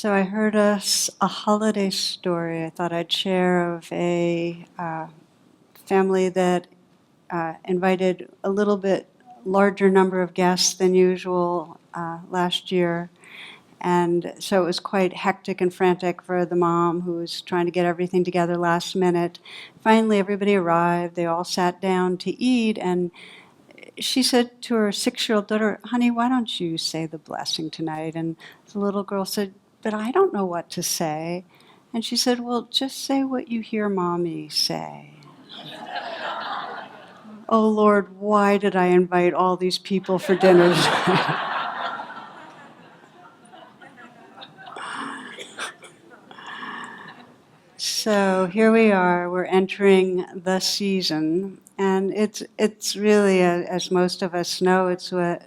So I heard a holiday story I thought I'd share of a family that invited a little bit larger number of guests than usual last year. And so it was quite hectic and frantic for the mom who was trying to get everything together last minute. Finally, everybody arrived. They all sat down to eat, and she said to her 6-year-old daughter, "Honey, why don't you say the blessing tonight?" And the little girl said, "But I don't know what to say." And she said, "Well, just say what you hear Mommy say." Oh Lord, why did I invite all these people for dinner? So here we are, we're entering the season, and it's really, as most of us know, it's what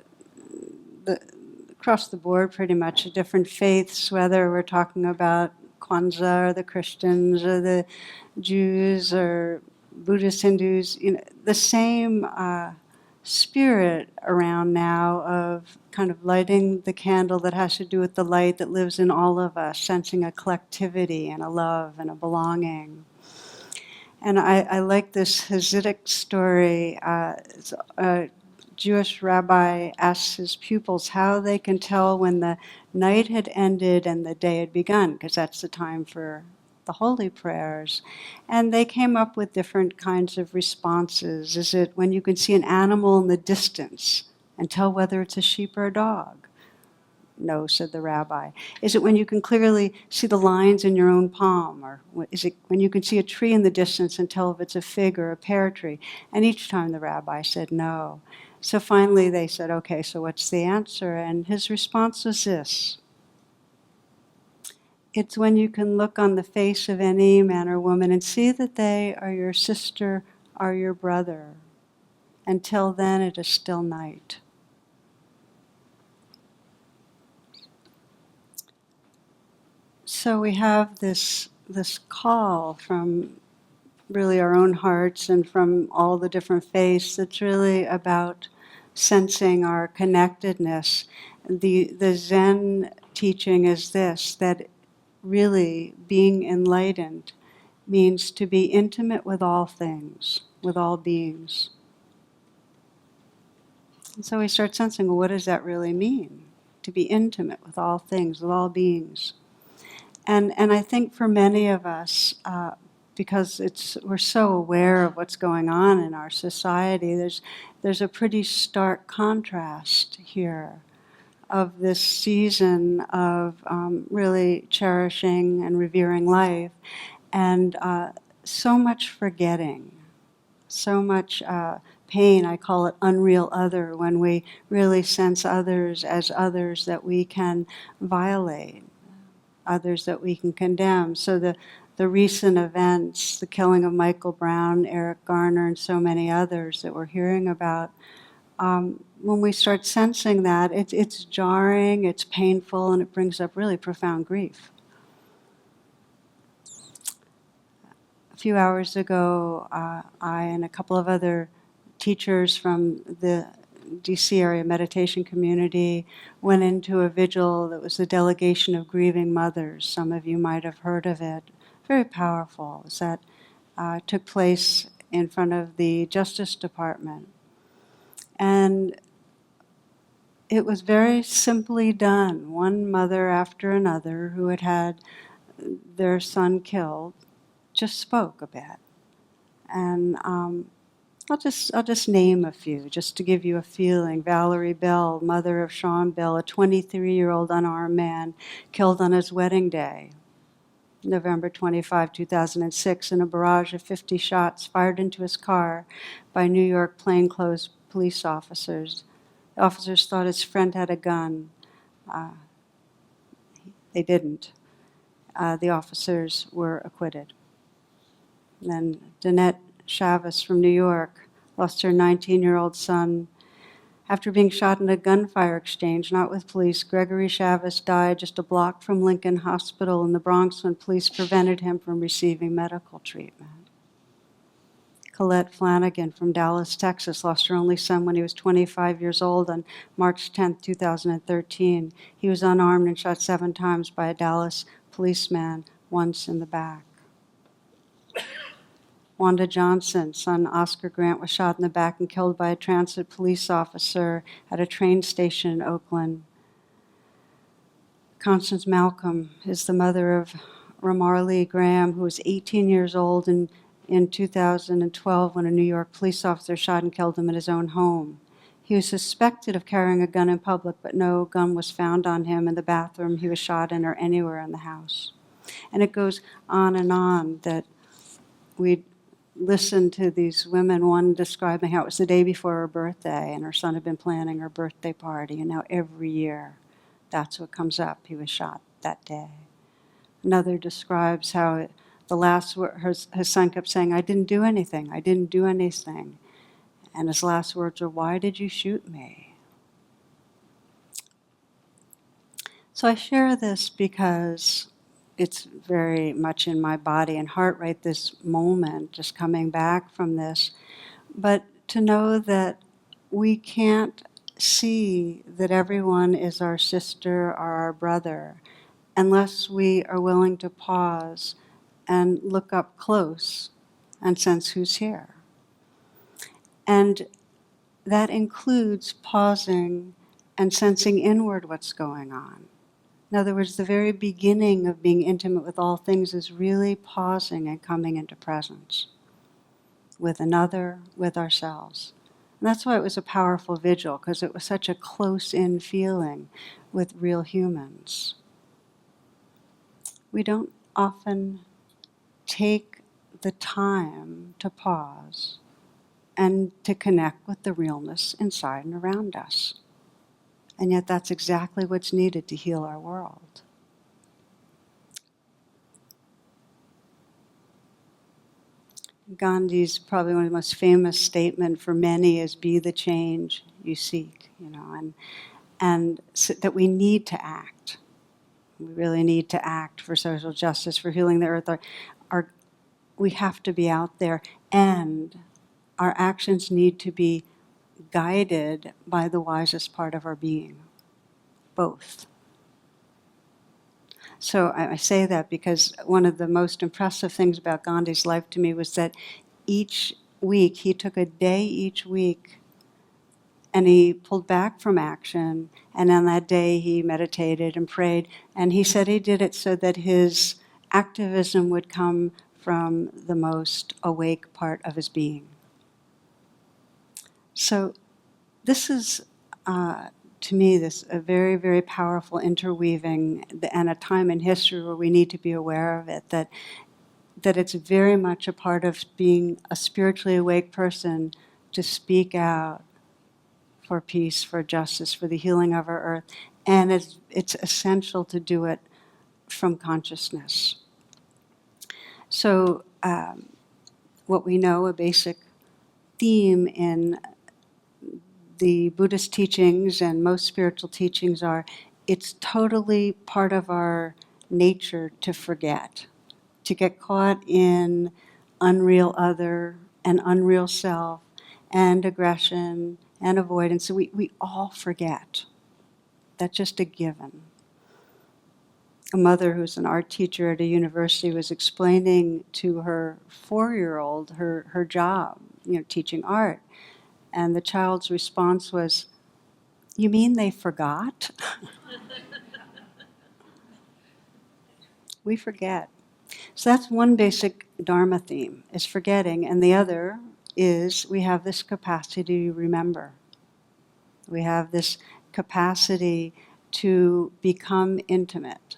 across the board pretty much, different faiths, whether we're talking about Kwanzaa or the Christians or the Jews or Buddhists, Hindus, the same spirit around now of kind of lighting the candle that has to do with the light that lives in all of us, sensing a collectivity and a love and a belonging. And I like this Hasidic story. A Jewish rabbi asks his pupils how they can tell when the night had ended and the day had begun, because that's the time for the holy prayers. And they came up with different kinds of responses. Is it when you can see an animal in the distance and tell whether it's a sheep or a dog? No, said the rabbi. Is it when you can clearly see the lines in your own palm? Or is it when you can see a tree in the distance and tell if it's a fig or a pear tree? And each time the rabbi said no. So finally they said, okay, so what's the answer? And his response was this: it's when you can look on the face of any man or woman and see that they are your sister or your brother. Until then, it is still night. So we have this call from really our own hearts and from all the different faiths that's really about sensing our connectedness. The Zen teaching is this, that really being enlightened means to be intimate with all things, with all beings. And so we start sensing, well, what does that really mean? To be intimate with all things, with all beings. And I think for many of us, because we're so aware of what's going on in our society, there's a pretty stark contrast here of this season of really cherishing and revering life, and so much forgetting, so much pain. I call it unreal other, when we really sense others as others that we can violate, others that we can condemn. So the recent events, the killing of Michael Brown, Eric Garner, and so many others that we're hearing about, when we start sensing that, it's jarring, it's painful, and it brings up really profound grief. A few hours ago, I and a couple of other teachers from the DC area meditation community went into a vigil that was the delegation of grieving mothers. Some of you might have heard of it. Very powerful. That took place in front of the Justice Department. And it was very simply done. One mother after another who had had their son killed just spoke a bit. And I'll just name a few, just to give you a feeling. Valerie Bell, mother of Sean Bell, a 23-year-old unarmed man killed on his wedding day, November 25, 2006, in a barrage of 50 shots fired into his car by New York plainclothes police officers. The officers thought his friend had a gun. They didn't. The officers were acquitted. And then Danette Chavez from New York lost her 19-year-old son after being shot in a gunfire exchange, not with police. Gregory Chavez died just a block from Lincoln Hospital in the Bronx when police prevented him from receiving medical treatment. Colette Flanagan from Dallas, Texas, lost her only son when he was 25 years old on March 10, 2013. He was unarmed and shot 7 times by a Dallas policeman, once in the back. Wanda Johnson, son Oscar Grant, was shot in the back and killed by a transit police officer at a train station in Oakland. Constance Malcolm is the mother of Ramar Lee Graham, who was 18 years old in 2012 when a New York police officer shot and killed him at his own home. He was suspected of carrying a gun in public, but no gun was found on him in the bathroom he was shot in or anywhere in the house. And it goes on that we listened to these women, one describing how it was the day before her birthday and her son had been planning her birthday party, and now every year that's what comes up. He was shot that day. Another describes how the last word, his son kept saying, I didn't do anything. And his last words are, why did you shoot me? So I share this because it's very much in my body and heart right this moment, just coming back from this. But to know that we can't see that everyone is our sister or our brother unless we are willing to pause and look up close and sense who's here. And that includes pausing and sensing inward what's going on. In other words, the very beginning of being intimate with all things is really pausing and coming into presence with another, with ourselves. And that's why it was a powerful vigil, because it was such a close-in feeling with real humans. We don't often take the time to pause and to connect with the realness inside and around us. And yet that's exactly what's needed to heal our world. Gandhi's probably one of the most famous statements for many is be the change you seek, and so that we need to act. We really need to act for social justice, for healing the earth. We have to be out there, and our actions need to be guided by the wisest part of our being, both. So I say that because one of the most impressive things about Gandhi's life to me was that each week, he took a day each week and he pulled back from action, and on that day he meditated and prayed, and he said he did it so that his activism would come from the most awake part of his being. So this is, to me, this a very, very powerful interweaving and a time in history where we need to be aware of it, that it's very much a part of being a spiritually awake person to speak out for peace, for justice, for the healing of our earth. And it's essential to do it from consciousness. So what we know, a basic theme in the Buddhist teachings and most spiritual teachings are, it's totally part of our nature to forget, to get caught in unreal other and unreal self and aggression and avoidance. So we all forget. That's just a given. A mother who's an art teacher at a university was explaining to her 4-year-old her job, teaching art. And the child's response was, you mean they forgot? We forget. So that's one basic Dharma theme, is forgetting. And the other is we have this capacity to remember. We have this capacity to become intimate.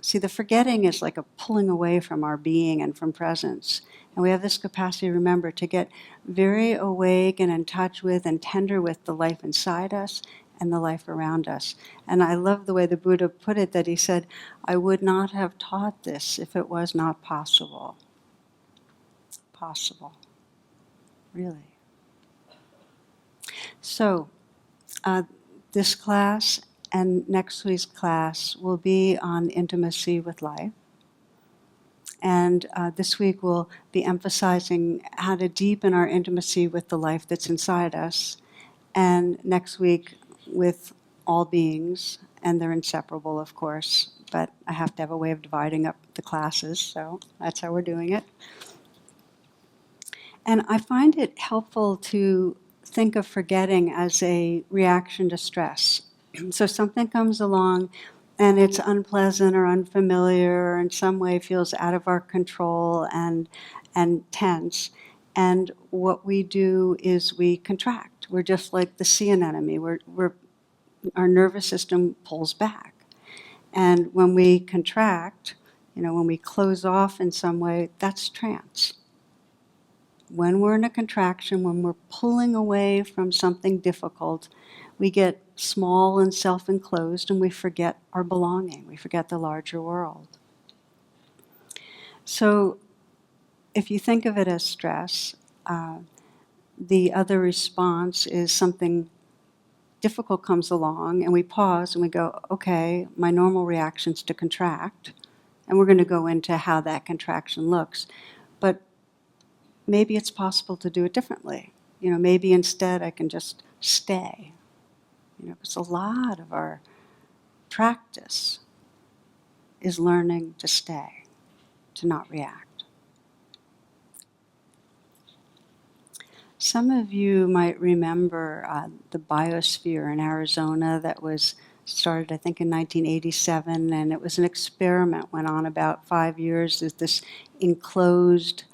See, the forgetting is like a pulling away from our being and from presence. And we have this capacity, remember, to get very awake and in touch with and tender with the life inside us and the life around us. And I love the way the Buddha put it, that he said, I would not have taught this if it was not possible. Possible. Really. So, this class and next week's class will be on intimacy with life. And this week we'll be emphasizing how to deepen our intimacy with the life that's inside us. And next week with all beings, and they're inseparable, of course, but I have to have a way of dividing up the classes, so that's how we're doing it. And I find it helpful to think of forgetting as a reaction to stress. So something comes along and it's unpleasant or unfamiliar or in some way feels out of our control and tense. And what we do is we contract. We're just like the sea anemone. Our nervous system pulls back. And when we contract, when we close off in some way, that's trance. When we're in a contraction, when we're pulling away from something difficult, we get small and self-enclosed and we forget our belonging. We forget the larger world. So if you think of it as stress, the other response is something difficult comes along and we pause and we go, okay, my normal reaction's to contract, and we're going to go into how that contraction looks. But maybe it's possible to do it differently. Maybe instead I can just stay. Because a lot of our practice is learning to stay, to not react. Some of you might remember the biosphere in Arizona that was started, I think, in 1987, and it was an experiment, went on about 5 years. There's this enclosed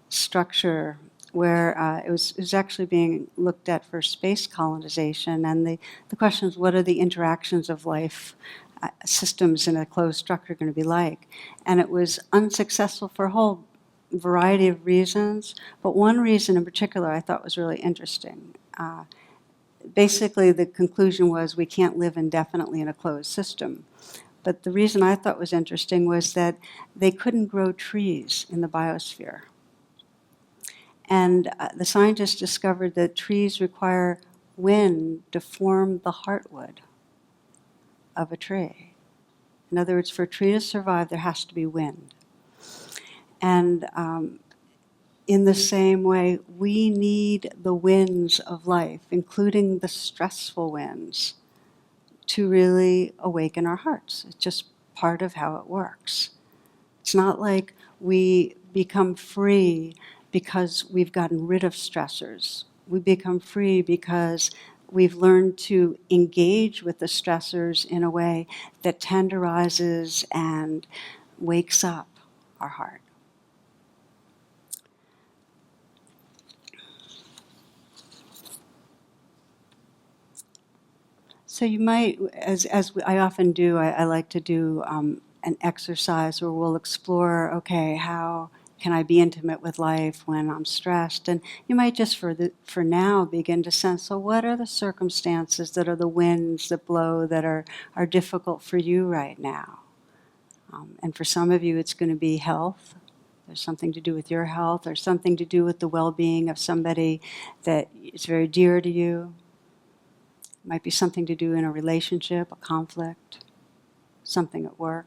structure where it was actually being looked at for space colonization, and the question is, what are the interactions of life systems in a closed structure going to be like? And it was unsuccessful for a whole variety of reasons, but one reason in particular I thought was really interesting. Basically, the conclusion was we can't live indefinitely in a closed system. But the reason I thought was interesting was that they couldn't grow trees in the biosphere. And the scientists discovered that trees require wind to form the heartwood of a tree. In other words, for a tree to survive, there has to be wind. And in the same way, we need the winds of life, including the stressful winds, to really awaken our hearts. It's just part of how it works. It's not like we become free because we've gotten rid of stressors. We become free because we've learned to engage with the stressors in a way that tenderizes and wakes up our heart. So you might, as I often do, I like to do an exercise where we'll explore, okay, how can I be intimate with life when I'm stressed? And you might just for now begin to sense, so what are the circumstances that are the winds that blow that are difficult for you right now? And for some of you, it's going to be health. There's something to do with your health, or something to do with the well-being of somebody that is very dear to you. It might be something to do in a relationship, a conflict, something at work.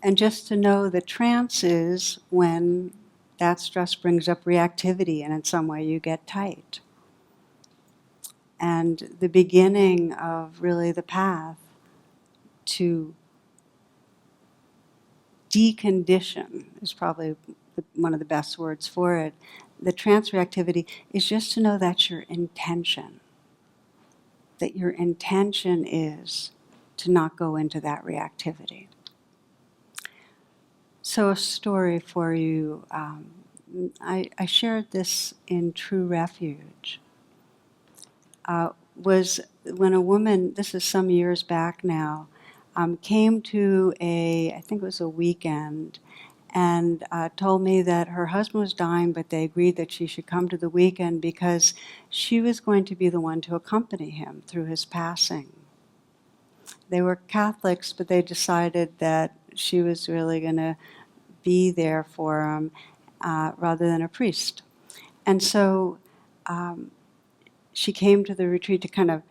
And just to know that trance is when that stress brings up reactivity and in some way you get tight. And the beginning of really the path to decondition is probably one of the best words for it. The trance reactivity is just to know that's your intention. That your intention is to not go into that reactivity. So a story for you. I shared this in True Refuge. Was when a woman, this is some years back now, came to I think it was a weekend, and told me that her husband was dying, but they agreed that she should come to the weekend because she was going to be the one to accompany him through his passing. They were Catholics, but they decided that she was really going to be there for him rather than a priest. And so she came to the retreat to kind of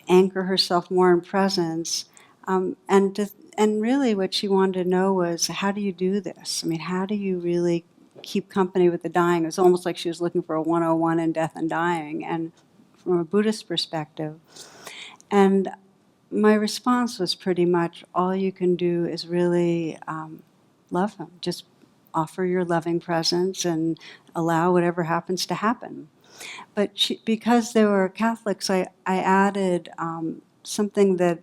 anchor herself more in presence, And really what she wanted to know was, how do you do this? I mean, how do you really keep company with the dying? It was almost like she was looking for a 101 in death and dying, and from a Buddhist perspective. And my response was pretty much, all you can do is really love him. Just offer your loving presence and allow whatever happens to happen. But because they were Catholics, I added something that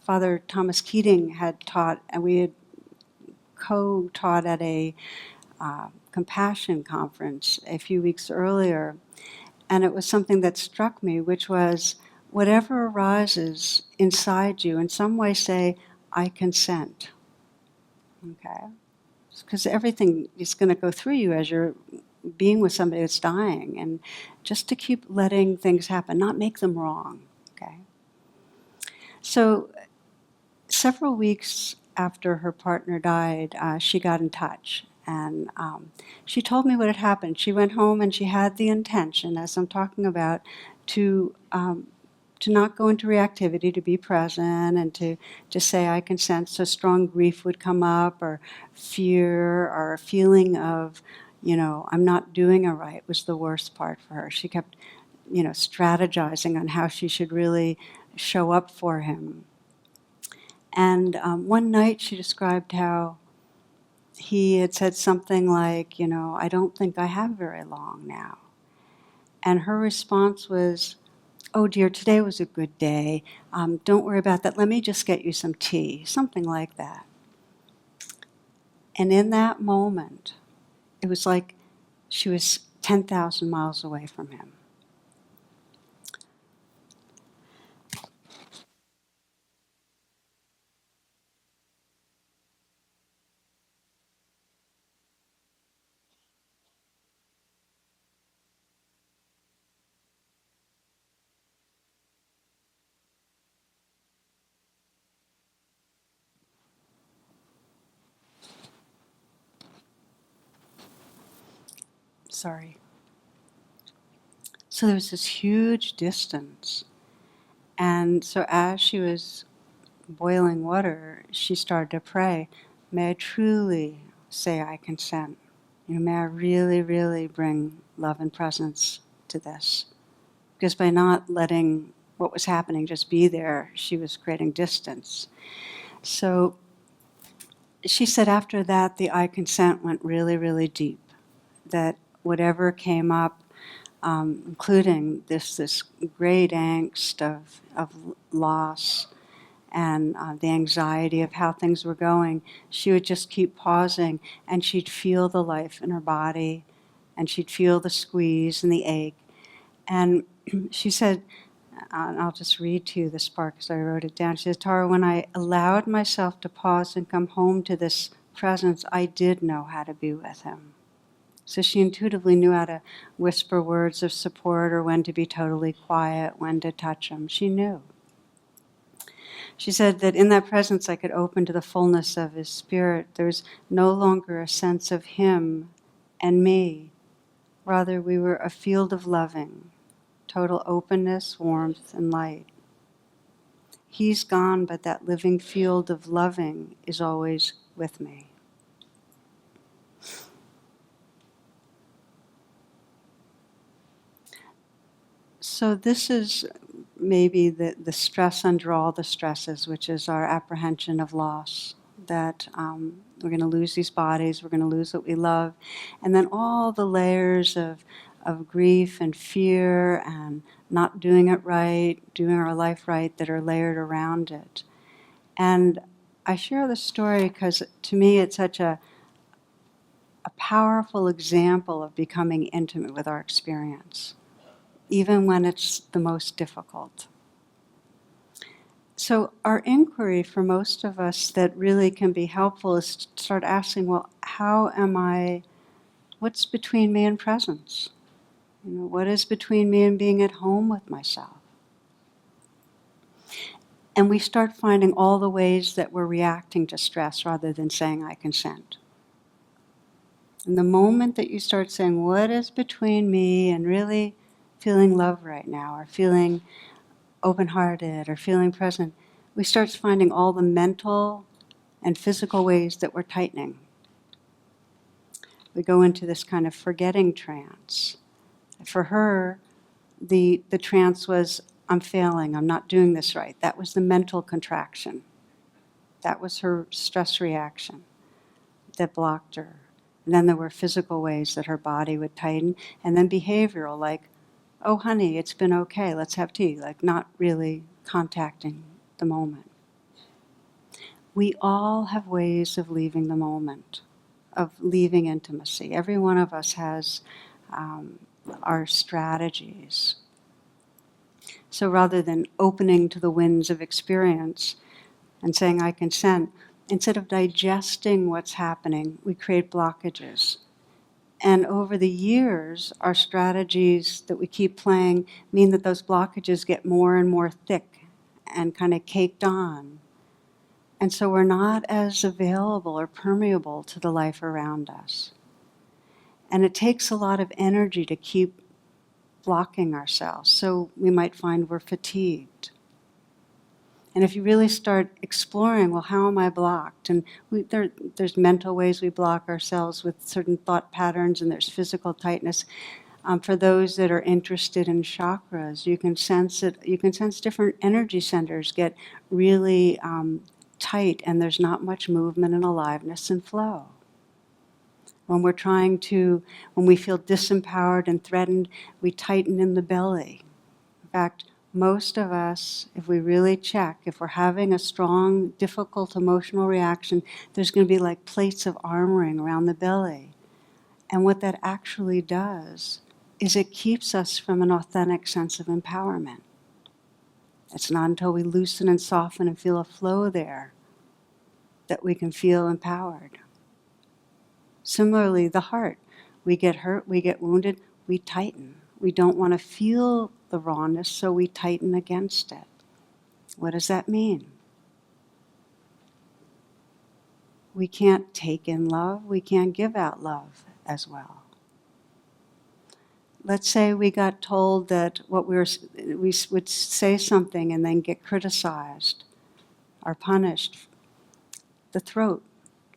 Father Thomas Keating had taught, and we had co-taught at a compassion conference a few weeks earlier. And it was something that struck me, which was, whatever arises inside you, in some way say, I consent. Okay? Because everything is going to go through you as you're being with somebody that's dying, and just to keep letting things happen, not make them wrong. Okay. So several weeks after her partner died, she got in touch, and she told me what had happened. She went home and she had the intention, as I'm talking about, to not go into reactivity, to be present, and to just say, I consent. So strong grief would come up, or fear, or a feeling of, I'm not doing it right was the worst part for her. She kept, strategizing on how she should really show up for him. And one night she described how he had said something like, I don't think I have very long now. And her response was, oh dear, today was a good day. Don't worry about that. Let me just get you some tea, something like that. And in that moment, it was like she was 10,000 miles away from him. Sorry. So there was this huge distance. And so as she was boiling water, she started to pray, may I truly say I consent. May I really, really bring love and presence to this. Because by not letting what was happening just be there, she was creating distance. So she said after that, the I consent went really, really deep. That whatever came up, including this great angst of loss, and the anxiety of how things were going, she would just keep pausing, and she'd feel the life in her body, and she'd feel the squeeze and the ache. And she said, and I'll just read to you this part because I wrote it down. She says, Tara, when I allowed myself to pause and come home to this presence, I did know how to be with him. So she intuitively knew how to whisper words of support, or when to be totally quiet, when to touch him. She knew. She said that in that presence I could open to the fullness of his spirit. There's no longer a sense of him and me. Rather, we were a field of loving, total openness, warmth, and light. He's gone, but that living field of loving is always with me. So this is maybe the stress under all the stresses, which is our apprehension of loss, that we're going to lose these bodies, we're going to lose what we love, and then all the layers of grief and fear and not doing it right, doing our life right, that are layered around it. And I share this story because to me it's such a powerful example of becoming intimate with our experience, even when it's the most difficult. So our inquiry for most of us that really can be helpful is to start asking, well, what's between me and presence? What is between me and being at home with myself? And we start finding all the ways that we're reacting to stress rather than saying, I consent. And the moment that you start saying, what is between me and really feeling love right now, or feeling open-hearted, or feeling present, we start finding all the mental and physical ways that we're tightening. We go into this kind of forgetting trance. For her, the trance was, I'm failing, I'm not doing this right. That was the mental contraction. That was her stress reaction that blocked her. And then there were physical ways that her body would tighten, and then behavioral, like, oh honey, it's been okay, let's have tea, like not really contacting the moment. We all have ways of leaving the moment, of leaving intimacy. Every one of us has our strategies. So rather than opening to the winds of experience and saying, I consent, instead of digesting what's happening, we create blockages. And over the years, our strategies that we keep playing mean that those blockages get more and more thick and kind of caked on. And so we're not as available or permeable to the life around us. And it takes a lot of energy to keep blocking ourselves. So we might find we're fatigued. And if you really start exploring, well, how am I blocked? And there's mental ways we block ourselves with certain thought patterns, and there's physical tightness. For those that are interested in chakras, you can sense it. You can sense different energy centers get really tight, and there's not much movement and aliveness and flow. When we feel disempowered and threatened, we tighten in the belly. In fact, most of us, if we really check, if we're having a strong, difficult emotional reaction, there's going to be like plates of armoring around the belly. And what that actually does is it keeps us from an authentic sense of empowerment. It's not until we loosen and soften and feel a flow there that we can feel empowered. Similarly, the heart. We get hurt, we get wounded, we tighten. We don't want to feel the rawness, so we tighten against it. What does that mean? We can't take in love, we can't give out love as well. Let's say we got told that we would say something and then get criticized or punished. The throat,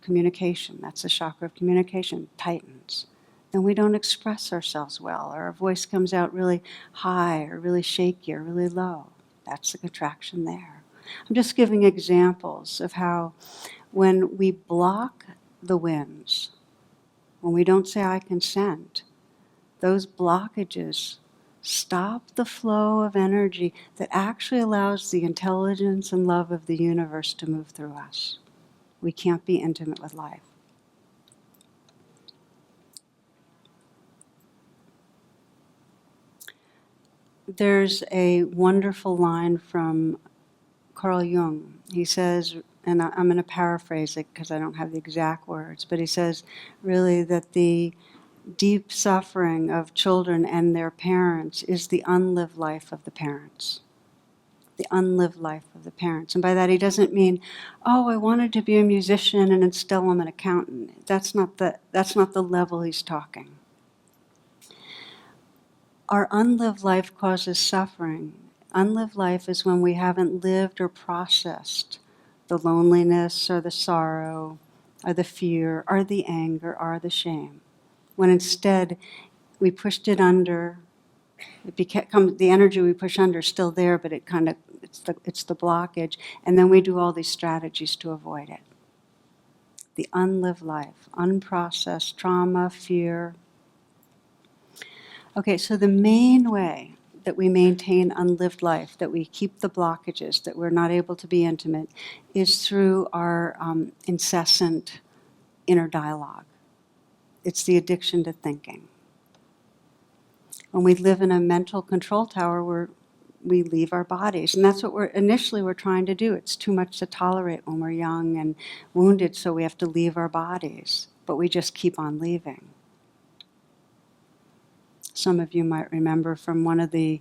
communication, that's the chakra of communication, tightens. Then we don't express ourselves well, or our voice comes out really high or really shaky or really low. That's the contraction there. I'm just giving examples of how when we block the winds, when we don't say I consent, those blockages stop the flow of energy that actually allows the intelligence and love of the universe to move through us. We can't be intimate with life. There's a wonderful line from Carl Jung. He says, and I'm going to paraphrase it because I don't have the exact words, but he says really that the deep suffering of children and their parents is the unlived life of the parents. The unlived life of the parents. And by that he doesn't mean, oh, I wanted to be a musician and instead I'm an accountant. That's not the level he's talking. Our unlived life causes suffering. Unlived life is when we haven't lived or processed the loneliness or the sorrow or the fear or the anger or the shame. When instead we pushed it under, the energy we push under is still there, but it's the blockage, and then we do all these strategies to avoid it. The unlived life, unprocessed trauma, fear. Okay, so the main way that we maintain unlived life, that we keep the blockages, that we're not able to be intimate, is through our incessant inner dialogue. It's the addiction to thinking. When we live in a mental control tower, we leave our bodies. And that's what we're trying to do. It's too much to tolerate when we're young and wounded, so we have to leave our bodies. But we just keep on leaving. Some of you might remember from one of the,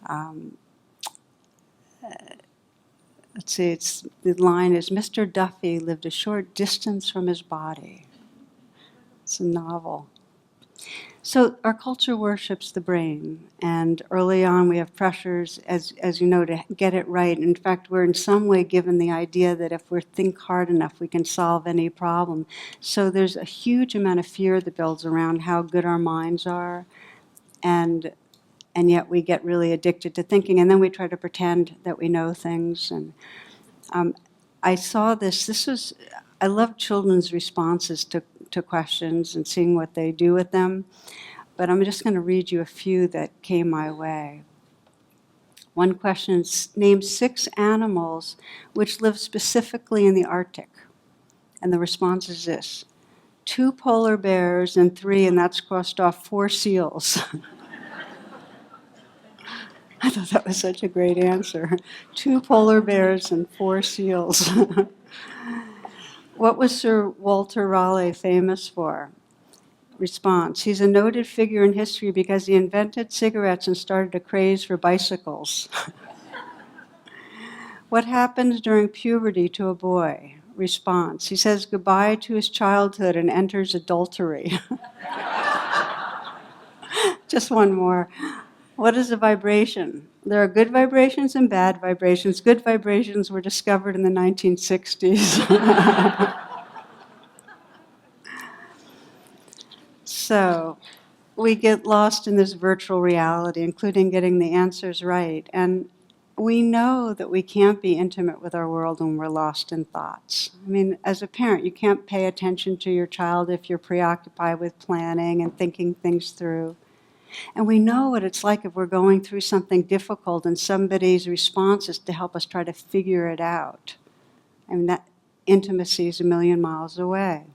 the line is, Mr. Duffy lived a short distance from his body. It's a novel. So our culture worships the brain, and early on we have pressures, as you know, to get it right. In fact, we're in some way given the idea that if we think hard enough, we can solve any problem. So there's a huge amount of fear that builds around how good our minds are, and yet we get really addicted to thinking, and then we try to pretend that we know things. And I saw this. I love children's responses to questions and seeing what they do with them. But I'm just going to read you a few that came my way. One question is, name 6 animals which live specifically in the Arctic. And the response is this: 2 polar bears and 3, and that's crossed off, 4 seals. I thought that was such a great answer. 2 polar bears and 4 seals. What was Sir Walter Raleigh famous for? Response: he's a noted figure in history because he invented cigarettes and started a craze for bicycles. What happens during puberty to a boy? Response: he says goodbye to his childhood and enters adultery. Just one more. What is a vibration? There are good vibrations and bad vibrations. Good vibrations were discovered in the 1960s. So we get lost in this virtual reality, including getting the answers right. And we know that we can't be intimate with our world when we're lost in thoughts. I mean, as a parent, you can't pay attention to your child if you're preoccupied with planning and thinking things through. And we know what it's like if we're going through something difficult and somebody's response is to help us try to figure it out. I mean, that intimacy is a million miles away.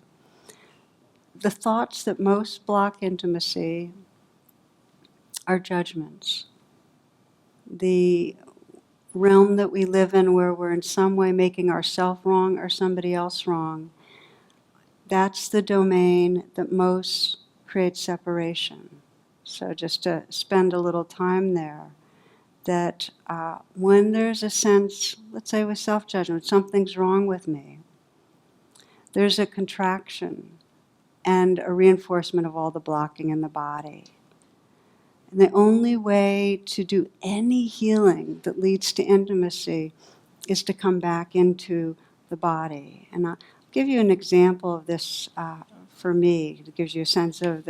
The thoughts that most block intimacy are judgments. The realm that we live in where we're in some way making ourselves wrong or somebody else wrong, that's the domain that most creates separation. So just to spend a little time there, that when there's a sense, let's say with self-judgment, something's wrong with me, there's a contraction and a reinforcement of all the blocking in the body. And the only way to do any healing that leads to intimacy is to come back into the body. And I'll give you an example of this for me. It gives you a sense of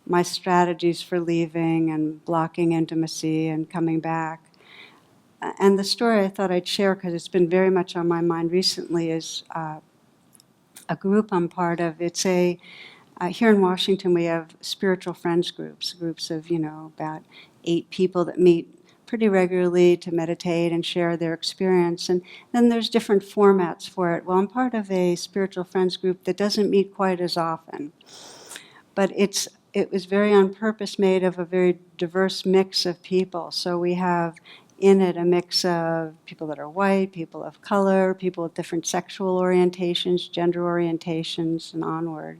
my strategies for leaving and blocking intimacy and coming back. And the story I thought I'd share, because it's been very much on my mind recently, is a group I'm part of. It's here in Washington, we have spiritual friends groups of, about 8 people that meet pretty regularly to meditate and share their experience. And then there's different formats for it. Well, I'm part of a spiritual friends group that doesn't meet quite as often. But it was very on purpose made of a very diverse mix of people. So we have in it a mix of people that are white, people of color, people with different sexual orientations, gender orientations, and onward.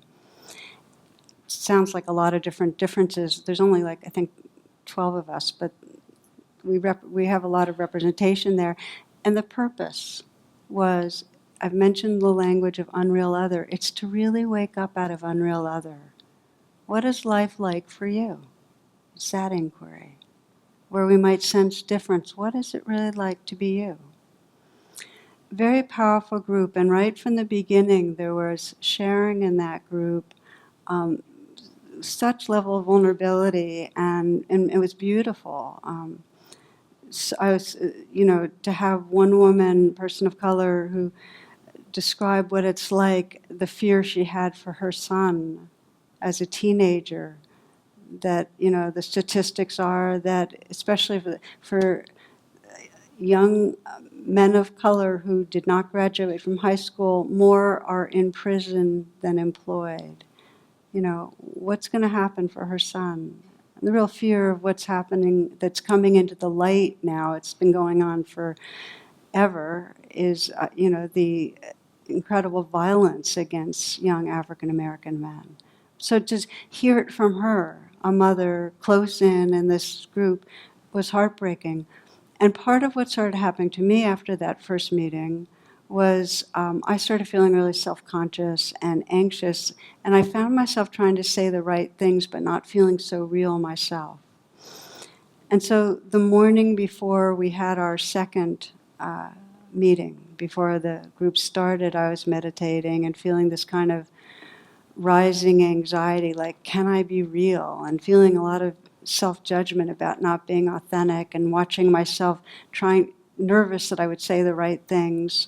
Sounds like a lot of different differences. There's only I think 12 of us, but we have a lot of representation there. And the purpose was, I've mentioned the language of unreal other. It's to really wake up out of unreal other. What is life like for you? It's that inquiry, where we might sense difference. What is it really like to be you? Very powerful group, and right from the beginning there was sharing in that group, such level of vulnerability, and it was beautiful. So I was, to have one woman, person of color, who described what it's like, the fear she had for her son as a teenager, that, the statistics are that, especially for young men of color who did not graduate from high school, more are in prison than employed. What's going to happen for her son? And the real fear of what's happening, that's coming into the light now, it's been going on forever, is, the incredible violence against young African American men. So to hear it from her, a mother close in this group, was heartbreaking. And part of what started happening to me after that first meeting was I started feeling really self-conscious and anxious, and I found myself trying to say the right things but not feeling so real myself. And so the morning before we had our second meeting, before the group started, I was meditating and feeling this kind of rising anxiety, like, can I be real? And feeling a lot of self-judgment about not being authentic, and watching myself nervous that I would say the right things.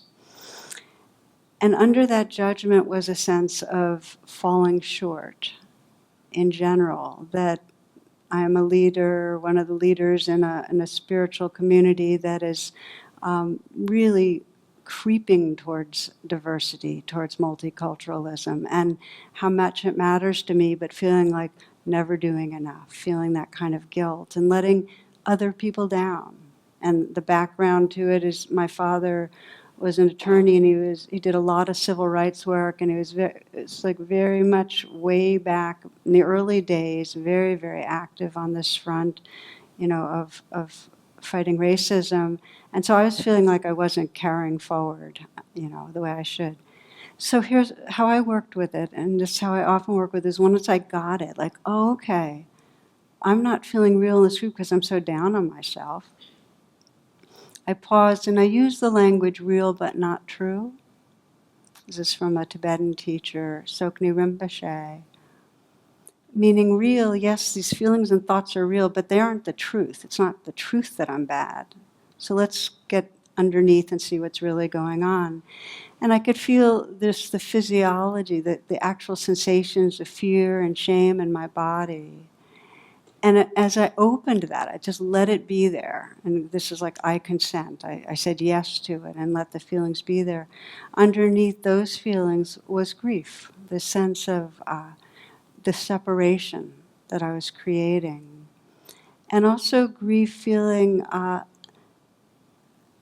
And under that judgment was a sense of falling short in general, that I am a leader, one of the leaders in a spiritual community that is really creeping towards diversity, towards multiculturalism, and how much it matters to me, but feeling like never doing enough, feeling that kind of guilt, and letting other people down. And the background to it is my father was an attorney, and he did a lot of civil rights work, and it's like very much way back in the early days, very, very active on this front, of fighting racism. And so I was feeling like I wasn't carrying forward, the way I should. So here's how I worked with it, and this is how I often work with it, is once I got it, like, oh, okay, I'm not feeling real in this group because I'm so down on myself. I paused and I used the language real but not true. This is from a Tibetan teacher, Sokni Rinpoche. Meaning real, yes, these feelings and thoughts are real, but they aren't the truth. It's not the truth that I'm bad. So let's get underneath and see what's really going on. And I could feel the physiology, the actual sensations of fear and shame in my body. And as I opened that, I just let it be there. And this is like I consent. I said yes to it and let the feelings be there. Underneath those feelings was grief, the sense of the separation that I was creating. And also grief feeling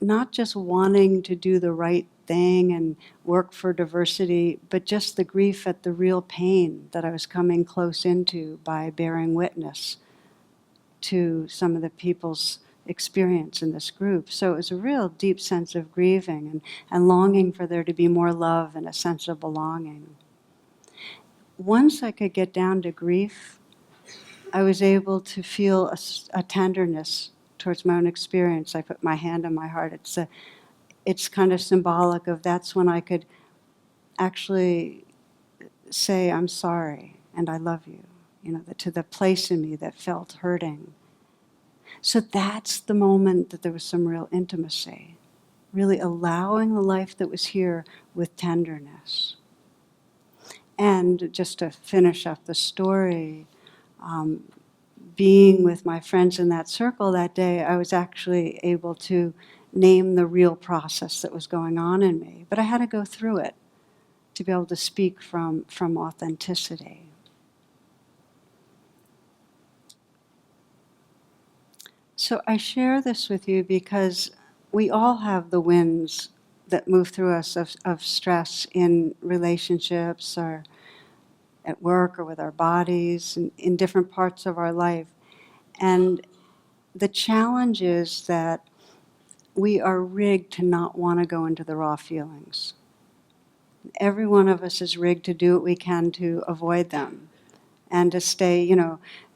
not just wanting to do the right thing and work for diversity, but just the grief at the real pain that I was coming close into by bearing witness to some of the people's experience in this group. So it was a real deep sense of grieving and longing for there to be more love and a sense of belonging. Once I could get down to grief, I was able to feel a tenderness towards my own experience. I put my hand on my heart. It's kind of symbolic of that's when I could actually say, I'm sorry and I love you, to the place in me that felt hurting. So that's the moment that there was some real intimacy, really allowing the life that was here with tenderness. And just to finish up the story, being with my friends in that circle that day, I was actually able to name the real process that was going on in me. But I had to go through it to be able to speak from authenticity. So I share this with you because we all have the winds that move through us of stress in relationships or at work or with our bodies and in different parts of our life. And the challenge is that we are rigged to not want to go into the raw feelings. Every one of us is rigged to do what we can to avoid them and to stay,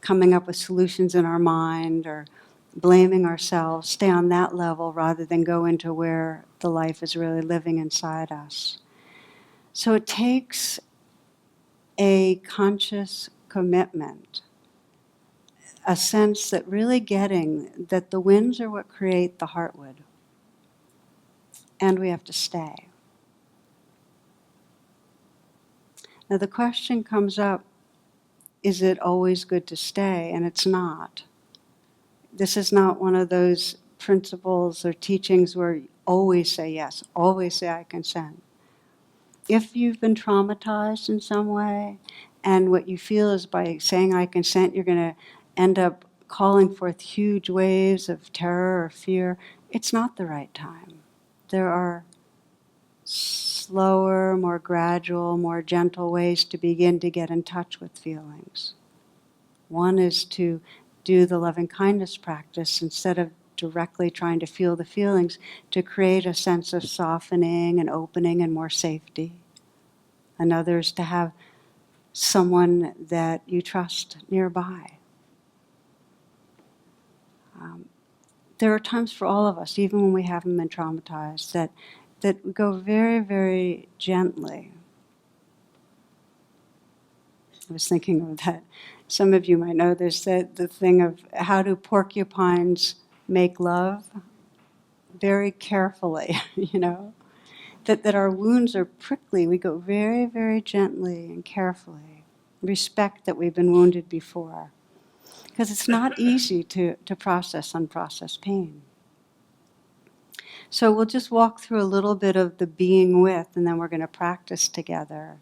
coming up with solutions in our mind or blaming ourselves, stay on that level rather than go into where the life is really living inside us. So it takes a conscious commitment, a sense that really getting that the winds are what create the heartwood, and we have to stay. Now the question comes up, is it always good to stay? And it's not. This is not one of those principles or teachings where you always say yes, always say I consent. If you've been traumatized in some way, and what you feel is by saying I consent, you're going to end up calling forth huge waves of terror or fear, it's not the right time. There are slower, more gradual, more gentle ways to begin to get in touch with feelings. One is to do the loving kindness practice instead of directly trying to feel the feelings, to create a sense of softening and opening and more safety. And others to have someone that you trust nearby. There are times for all of us, even when we haven't been traumatized, that we go very, very gently. I was thinking of that. Some of you might know this, that the thing of how do porcupines make love? Very carefully, you know. That our wounds are prickly. We go very, very gently and carefully. Respect that we've been wounded before. Because it's not easy to process unprocessed pain. So we'll just walk through a little bit of the being with, and then we're going to practice together.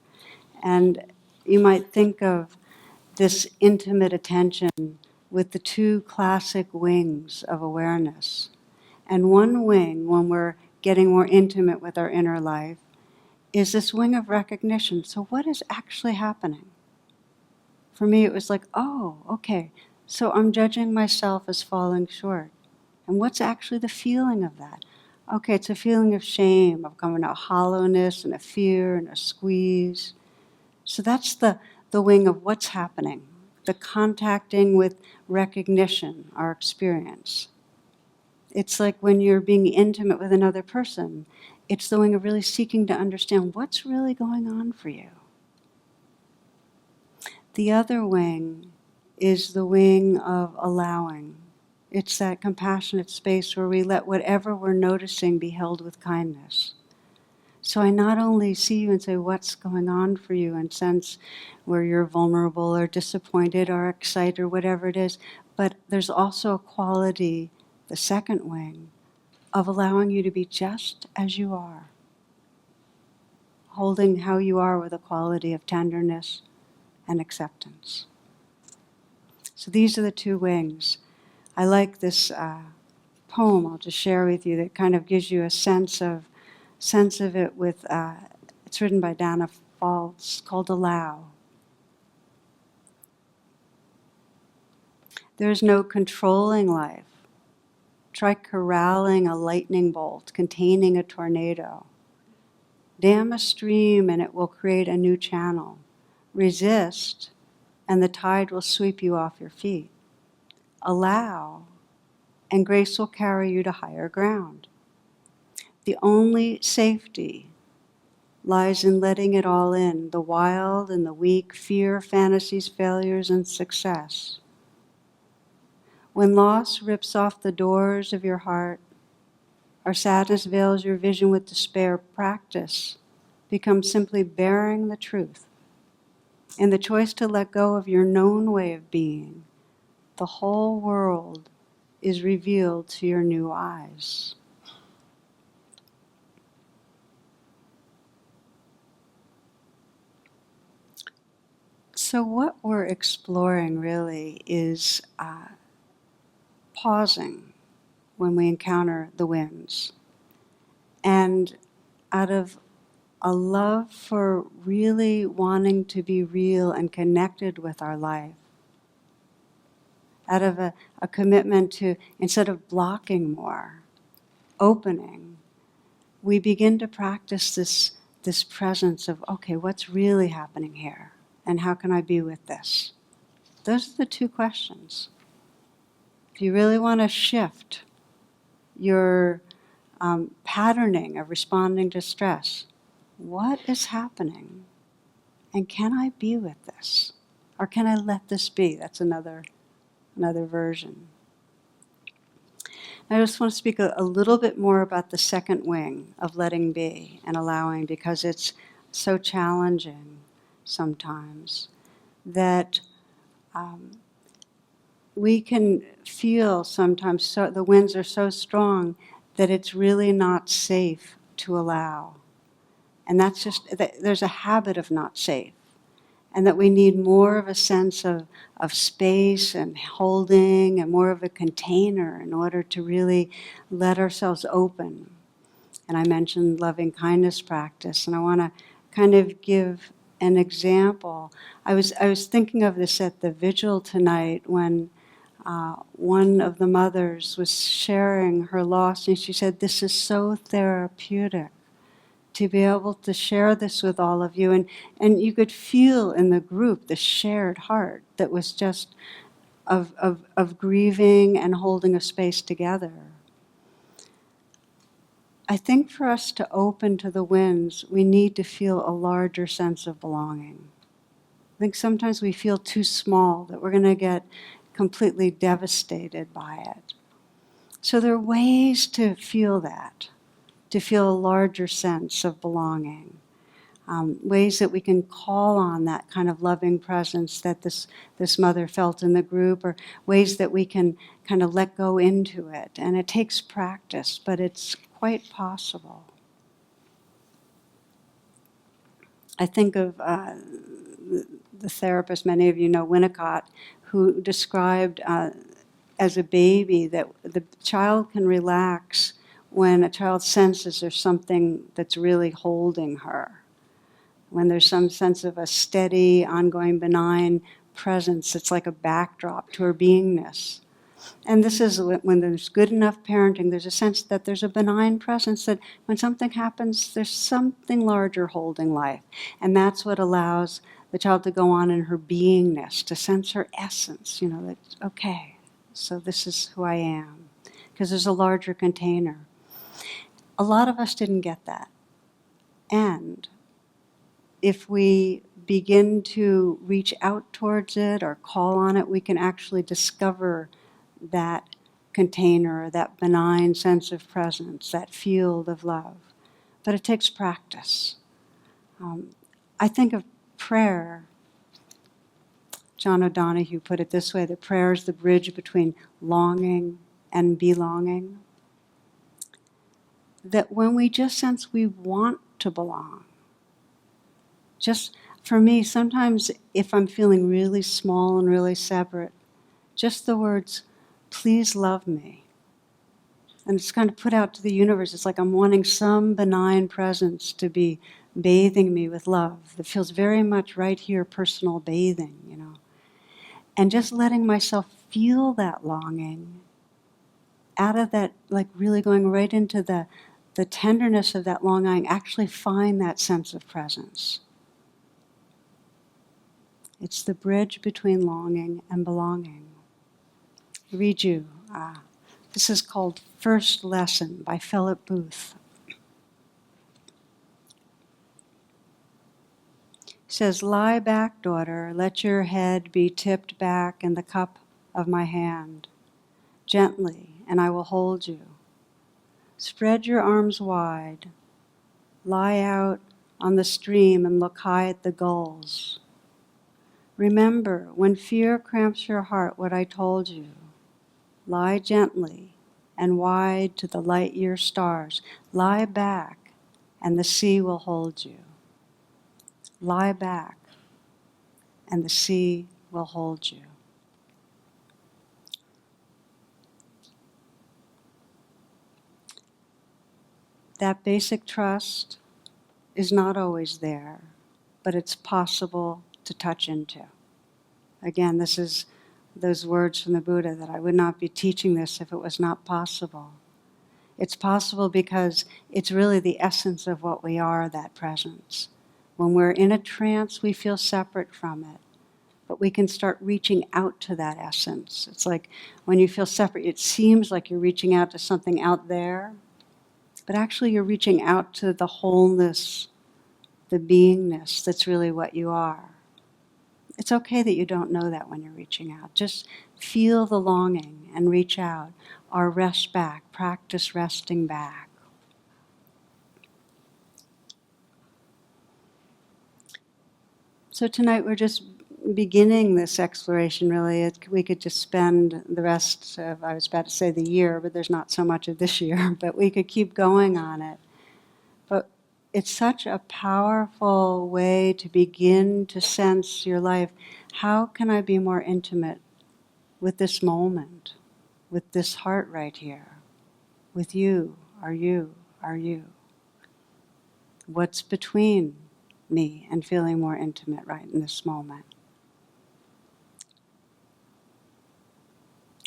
And you might think of this intimate attention with the two classic wings of awareness. And one wing, when we're getting more intimate with our inner life, is this wing of recognition. So what is actually happening? For me, it was like, oh, okay, so I'm judging myself as falling short. And what's actually the feeling of that? Okay, it's a feeling of shame, of coming out hollowness and a fear and a squeeze. So that's the wing of what's happening, the contacting with recognition, our experience. It's like when you're being intimate with another person, it's the wing of really seeking to understand what's really going on for you. The other wing is the wing of allowing. It's that compassionate space where we let whatever we're noticing be held with kindness. So I not only see you and say, what's going on for you, and sense where you're vulnerable or disappointed or excited or whatever it is, but there's also a quality, the second wing, of allowing you to be just as you are. Holding how you are with a quality of tenderness and acceptance. So these are the two wings. I like this poem I'll just share with you that kind of gives you a sense of it with, it's written by Dana Faltz, called Allow. There's no controlling life. Try corralling a lightning bolt, containing a tornado. Dam a stream and it will create a new channel. Resist and the tide will sweep you off your feet. Allow and grace will carry you to higher ground. The only safety lies in letting it all in, the wild and the weak, fear, fantasies, failures, and success. When loss rips off the doors of your heart, or sadness veils your vision with despair, practice becomes simply bearing the truth. In the choice to let go of your known way of being, the whole world is revealed to your new eyes. So what we're exploring really is pausing when we encounter the winds. And out of a love for really wanting to be real and connected with our life, out of a commitment to, instead of blocking more, opening, we begin to practice this presence of, okay, what's really happening here? And how can I be with this? Those are the two questions. If you really want to shift your patterning of responding to stress, what is happening? And can I be with this? Or can I let this be? That's another version. I just want to speak a little bit more about the second wing of letting be and allowing, because it's so challenging sometimes that we can feel sometimes so the winds are so strong that it's really not safe to allow. And that's just, there's a habit of not safe. And that we need more of a sense of space and holding and more of a container in order to really let ourselves open. And I mentioned loving kindness practice, and I want to kind of give an example. I was thinking of this at the vigil tonight when One of the mothers was sharing her loss, and she said, "This is so therapeutic to be able to share this with all of you." And you could feel in the group the shared heart that was just of grieving and holding a space together. I think for us to open to the winds, we need to feel a larger sense of belonging. I think sometimes we feel too small, that we're going to get completely devastated by it. So there are ways to feel that, to feel a larger sense of belonging. Ways that we can call on that kind of loving presence that this mother felt in the group, or ways that we can kind of let go into it. And it takes practice, but it's quite possible. I think of the therapist, many of you know Winnicott, who described as a baby that the child can relax when a child senses there's something that's really holding her. When there's some sense of a steady, ongoing, benign presence, it's like a backdrop to her beingness. And this is when there's good enough parenting, there's a sense that there's a benign presence, that when something happens, there's something larger holding life. And that's what allows the child to go on in her beingness, to sense her essence, that, okay, so this is who I am. Because there's a larger container. A lot of us didn't get that. And if we begin to reach out towards it or call on it, we can actually discover that container, that benign sense of presence, that field of love. But it takes practice. I think of prayer. John O'Donohue put it this way, that prayer is the bridge between longing and belonging. That when we just sense we want to belong, just for me, sometimes if I'm feeling really small and really separate, just the words, "Please love me." And it's kind of put out to the universe. It's like I'm wanting some benign presence to be bathing me with love that feels very much right here, personal bathing, And just letting myself feel that longing, out of that, like really going right into the tenderness of that longing, actually find that sense of presence. It's the bridge between longing and belonging. I read you. This is called First Lesson by Philip Booth. It says, "Lie back, daughter, let your head be tipped back in the cup of my hand. Gently, and I will hold you. Spread your arms wide. Lie out on the stream and look high at the gulls. Remember, when fear cramps your heart, what I told you. Lie gently and wide to the light-year stars. Lie back, and the sea will hold you. Lie back, and the sea will hold you." That basic trust is not always there, but it's possible to touch into. Again, this is those words from the Buddha, that I would not be teaching this if it was not possible. It's possible because it's really the essence of what we are, that presence. When we're in a trance, we feel separate from it. But we can start reaching out to that essence. It's like when you feel separate, it seems like you're reaching out to something out there, but actually you're reaching out to the wholeness, the beingness that's really what you are. It's okay that you don't know that when you're reaching out. Just feel the longing and reach out, or rest back, practice resting back. So tonight we're just beginning this exploration, really. We could just spend the rest of, I was about to say the year, but there's not so much of this year, but we could keep going on it. But it's such a powerful way to begin to sense your life. How can I be more intimate with this moment, with this heart right here, with you, are you, are you? What's between me and feeling more intimate right in this moment?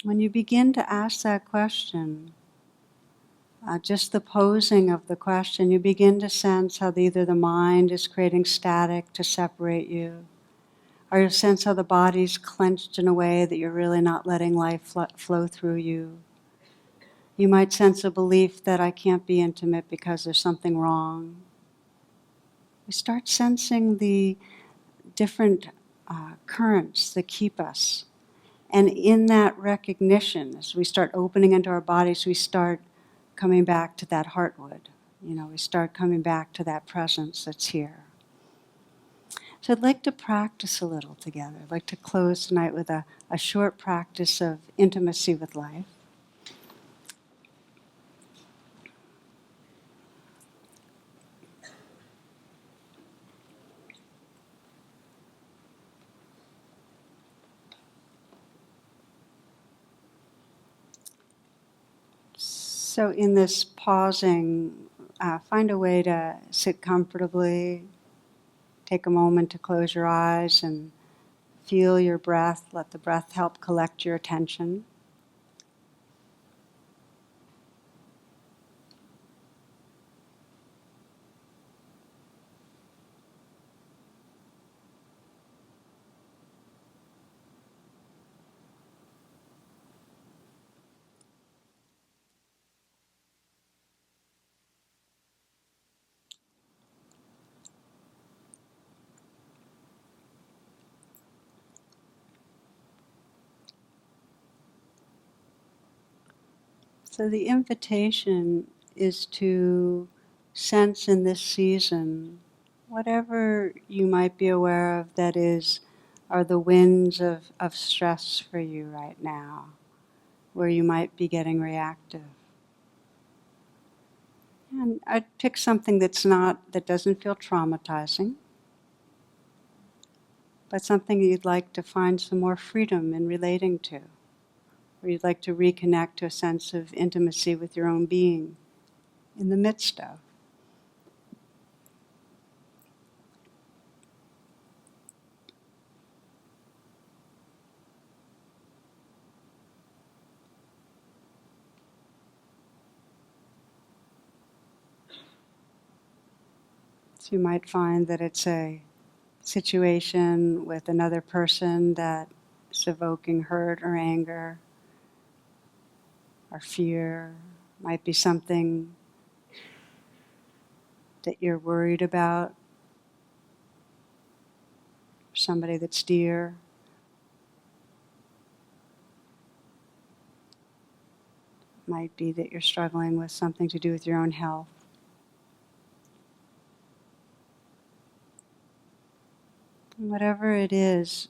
When you begin to ask that question, just the posing of the question, you begin to sense how either the mind is creating static to separate you, or you sense how the body's clenched in a way that you're really not letting life flow through you. You might sense a belief that I can't be intimate because there's something wrong. We start sensing the different currents that keep us. And in that recognition, as we start opening into our bodies, we start coming back to that heartwood. We start coming back to that presence that's here. So I'd like to practice a little together. I'd like to close tonight with a short practice of intimacy with life. So in this pausing, find a way to sit comfortably. Take a moment to close your eyes and feel your breath. Let the breath help collect your attention. So the invitation is to sense in this season whatever you might be aware of that are the winds of stress for you right now, where you might be getting reactive. And I'd pick something that doesn't feel traumatizing, but something you'd like to find some more freedom in relating to, or you'd like to reconnect to a sense of intimacy with your own being in the midst of. So you might find that it's a situation with another person that's evoking hurt or anger or fear. Might be something that you're worried about, somebody that's dear. Might be that you're struggling with something to do with your own health. And whatever it is,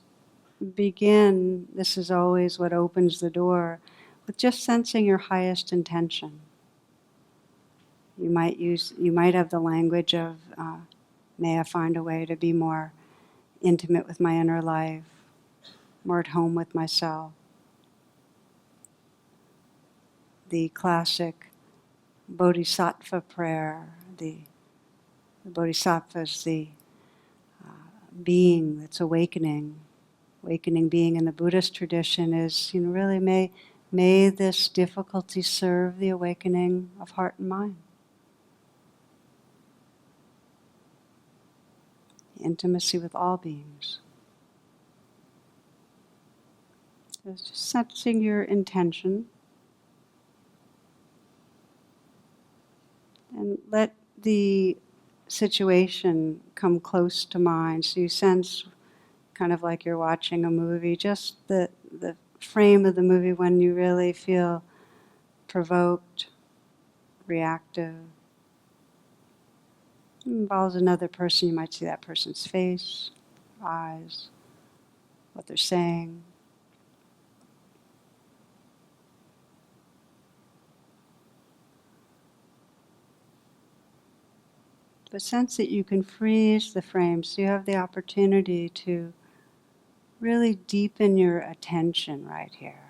begin, this is always what opens the door, with just sensing your highest intention. You might have the language of, may I find a way to be more intimate with my inner life, more at home with myself. The classic bodhisattva prayer, the bodhisattva is the being that's awakening. Awakening being in the Buddhist tradition is, really may this difficulty serve the awakening of heart and mind. Intimacy with all beings. So it's just sensing your intention. And let the situation come close to mind. So you sense, kind of like you're watching a movie, just the frame of the movie when you really feel provoked, reactive. It involves another person. You might see that person's face, eyes, what they're saying. But sense that you can freeze the frame, so you have the opportunity to really deepen your attention right here.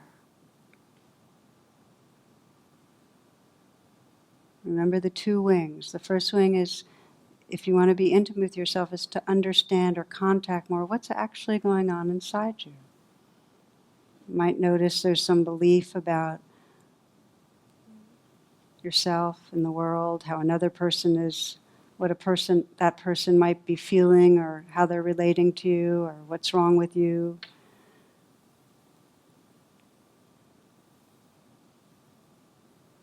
Remember the two wings. The first wing is, if you want to be intimate with yourself, is to understand or contact more what's actually going on inside you. You might notice there's some belief about yourself and the world, how another person is, what that person might be feeling, or how they're relating to you, or what's wrong with you.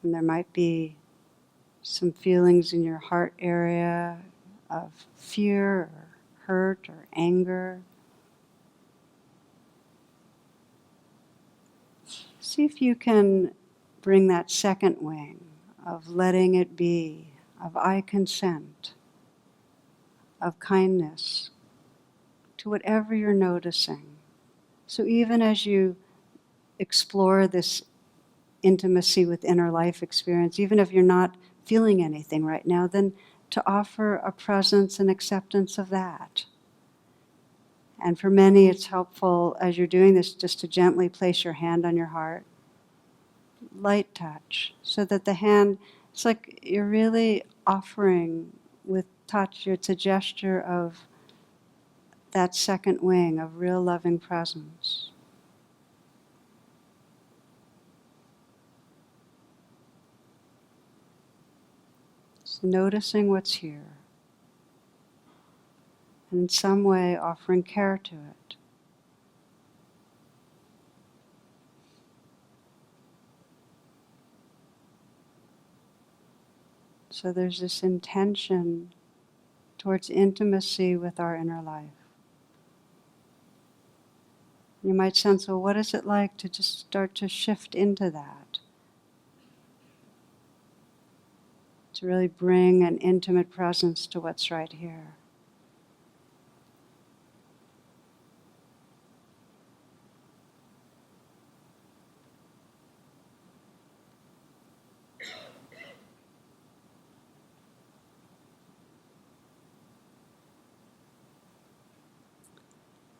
And there might be some feelings in your heart area of fear or hurt or anger. See if you can bring that second wing of letting it be, of I consent, of kindness, to whatever you're noticing. So even as you explore this intimacy with inner life experience, even if you're not feeling anything right now, then to offer a presence and acceptance of that. And for many, it's helpful as you're doing this just to gently place your hand on your heart, light touch, so that the hand, it's like you're really offering with touch, it's a gesture of that second wing of real loving presence. So noticing what's here, and in some way offering care to it. So there's this intention towards intimacy with our inner life. You might sense, well, what is it like to just start to shift into that? To really bring an intimate presence to what's right here.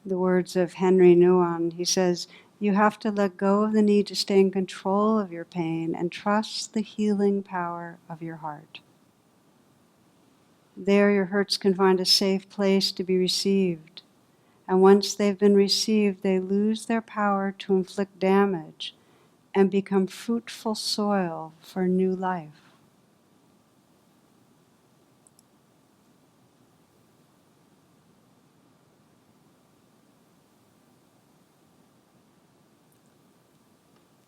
The words of Henry Nouwen, he says, you have to let go of the need to stay in control of your pain and trust the healing power of your heart. There your hurts can find a safe place to be received. And once they've been received, they lose their power to inflict damage and become fruitful soil for new life.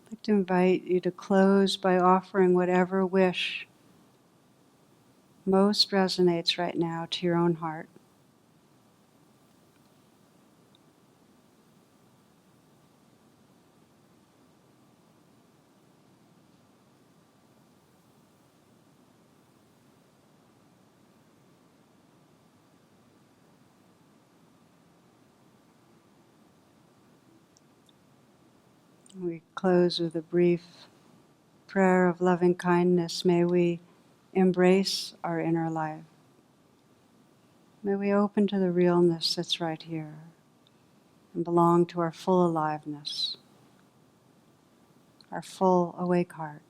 I'd like to invite you to close by offering whatever wish most resonates right now to your own heart. We close with a brief prayer of loving kindness. May we embrace our inner life. May we open to the realness that's right here and belong to our full aliveness, our full awake heart.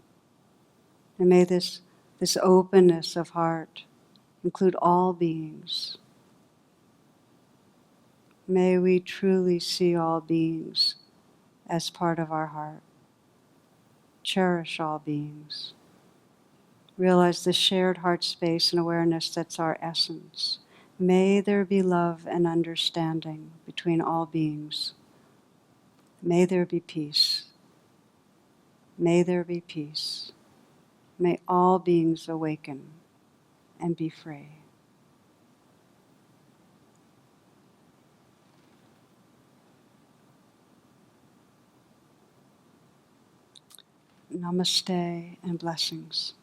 And may this openness of heart include all beings. May we truly see all beings as part of our heart. Cherish all beings. Realize the shared heart space and awareness that's our essence. May there be love and understanding between all beings. May there be peace. May there be peace. May all beings awaken and be free. Namaste and blessings.